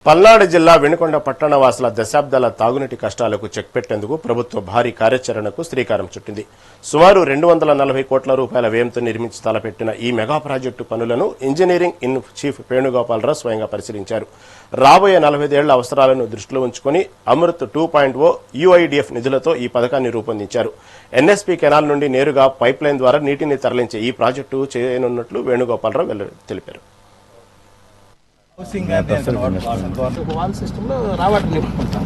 పల్నాడు జిల్లా వినుకొండ పట్టణ వాసుల దశాబ్దాల తాగునీటి కష్టాలకు చెక్ పెట్టేందుకు ప్రభుత్వ భారీ కార్యాచరణకు శ్రీకారం చుట్టింది. సుమారు 240 కోట్ల రూపాయల వ్యయంతో నిర్మించి తలపెట్టిన ఈ మెగా ప్రాజెక్టు పనులను ఇంజనీరింగ్ ఇన్ చీఫ్ వేణుగోపాలరావు స్వయంగా పరిశీలించారు. రాబోయే 45 ఏళ్ల అవసరాలను దృష్టిలో ఉంచుకుని అమృత్ 2.0 యుఐడిఎఫ్ నిధులతో ఈ పథకాన్ని రూపొందించారు. ఎన్ఎస్పీ కెనాల్ నుండి నేరుగా పైప్ లైన్ ద్వారా నీటిని తరలించే ఈ ప్రాజెక్టు చేయనున్నట్లు వేణుగోపాలరావు తెలిపారు. వాల్ సిస్టమ్ లో రావటం నింపుకుంటాం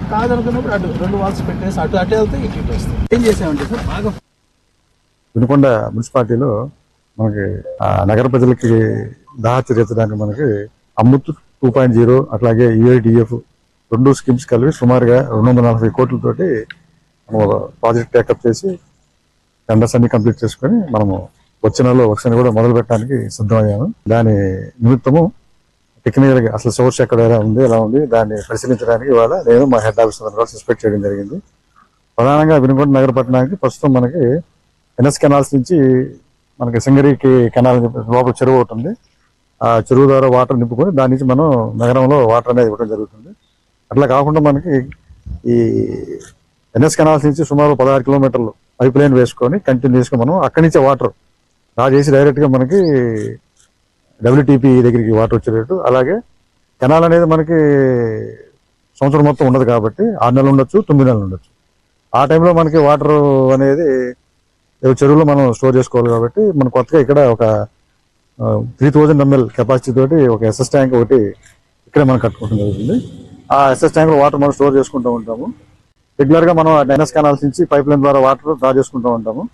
కాదనుకున్నప్పుడు అటు 2 వాల్స్ పెట్టేసి అటు వెళ్తే ఇటు వస్తాయి. ఏం చేసామంటే సార్ బాగా వినుకొండ మున్సిపాలిటీలో మనకి నగర ప్రజలకి దాహతీర్చడానికి మనకి అమృత్ 2.0 అట్లాగే యుఐడిఎఫ్ 2 స్కీమ్స్ కలిపి సుమారుగా 240 కోట్లతోటి ప్రాజెక్ట్ టేకప్ చేసి టెండర్స్ అన్ని కంప్లీట్ చేసుకుని మనము వచ్చే నెలలో వర్క్స్ కూడా మొదలు పెట్టడానికి సిద్ధమయ్యాము. దాని నిమిత్తము టెక్నికల్ గా అసలు సోర్స్ ఎక్కడ ఉంది ఎలా ఉంది దాన్ని పరిశీలించడానికి ఇవాళ నేను మా హెడ్ ఆఫీస్ కూడా సస్పెక్ట్ చేయడం జరిగింది. ప్రధానంగా వినుకొండ నగర పట్టణానికి ప్రస్తుతం మనకి ఎన్ఎస్ కెనాల్స్ నుంచి మనకి సింగరికి కెనాల్ లోపల చెరువు అవుతుంది. ఆ చెరువు ద్వారా వాటర్ నింపుకొని దాని నుంచి మనం నగరంలో వాటర్ అనేది ఇవ్వడం జరుగుతుంది. అట్లా కాకుండా మనకి ఈ ఎన్ఎస్ కెనాల్స్ నుంచి సుమారు 16 కిలోమీటర్లు పైప్ లైన్ వేసుకొని కంటిన్యూస్గా మనం అక్కడి నుంచే వాటర్ రా చేసి డైరెక్ట్ గా మనకి WTP దగ్గరికి వాటర్ వచ్చేటట్టు, అలాగే కెనాల్ అనేది మనకి సంవత్సరం మొత్తం ఉండదు కాబట్టి 6 నెలలు ఉండొచ్చు 9 నెలలు ఉండొచ్చు. ఆ టైంలో మనకి వాటర్ అనేది చెరువులో మనం స్టోర్ చేసుకోవాలి కాబట్టి మనం కొత్తగా ఇక్కడ ఒక 3000 ml కెపాసిటీ తోటి ఒక ఎస్ఎస్ ట్యాంక్ ఒకటి ఇక్కడే మనం కట్టుకోవడం జరుగుతుంది. ఆ ఎస్ఎస్ ట్యాంక్ లో వాటర్ మనం స్టోర్ చేసుకుంటూ ఉంటాము. రెగ్యులర్ గా మనం ఎన్ఎస్ కెనాల్స్ నుంచి పైప్ లైన్ ద్వారా వాటర్ డ్రా చేసుకుంటూ ఉంటాము.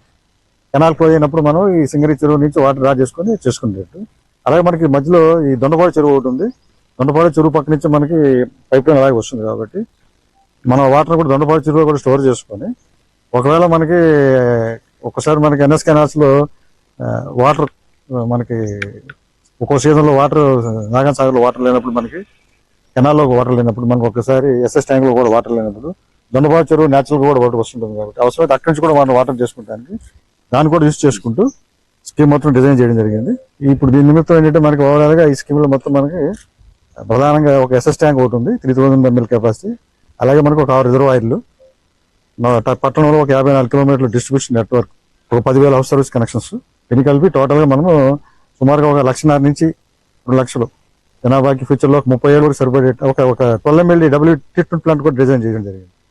కెనాల్ క్లోజ్ అయినప్పుడు మనం ఈ సింగరి చెరువు నుంచి వాటర్ డ్రా చేసుకునేటట్టు. అలాగే మనకి మధ్యలో ఈ దొండపాడు చెరువు ఒకటి ఉంది. దొండపాడు చెరువు పక్క నుంచి మనకి పైప్ లైన్ అలాగే వస్తుంది కాబట్టి మనం వాటర్ కూడా దొండపాడు చెరువు కూడా స్టోర్ చేసుకొని ఒకవేళ మనకి ఒక్కసారి మనకి ఎన్ఎస్ కెనాల్స్ లో వాటర్ మనకి ఒక్కో సీజన్ లో వాటర్ నాగాన్ సాగర్ లో వాటర్ లేనప్పుడు మనకి కెనాల్లో వాటర్ లేనప్పుడు మనకి ఒకసారి ఎస్ఎస్ ట్యాంక్ లో కూడా వాటర్ లేనప్పుడు దొండపాడు చెరువు న్యాచురల్ కూడా వాటర్ వస్తుంటుంది కాబట్టి అవసరమైతే అక్కడి నుంచి కూడా మనం వాటర్ చేసుకుంటానికి దాన్ని కూడా యూజ్ చేసుకుంటూ స్కీమ్ మొత్తం డిజైన్ చేయడం జరిగింది. ఇప్పుడు దీని నిమిత్తం ఏంటంటే మనకి ఓవరాల్ గా ఈ స్కీమ్ లో మొత్తం మనకి ప్రధానంగా ఒక ఎస్ఎస్ ట్యాంక్ ఒకటి ఉంది 3000 ml కెపాసిటీ. అలాగే మనకు ఒక 6 రిజర్వాయర్లు, పట్టణంలో ఒక 54 కిలోమీటర్ల డిస్ట్రిబ్యూషన్ నెట్వర్క్, ఒక 10,000 హౌస్ సర్వీస్ కనెక్షన్స్ దీన్ని కలిపి టోటల్ గా మనము సుమారుగా 1,50,000 నుంచి 2 లక్షలు జనాభాకి ఫ్యూచర్ లో 30 ఏళ్ళ వరకు సరిపడే ఒక 12 MLD ట్రీట్మెంట్ ప్లాంట్ కూడా డిజైన్ చేయడం జరిగింది.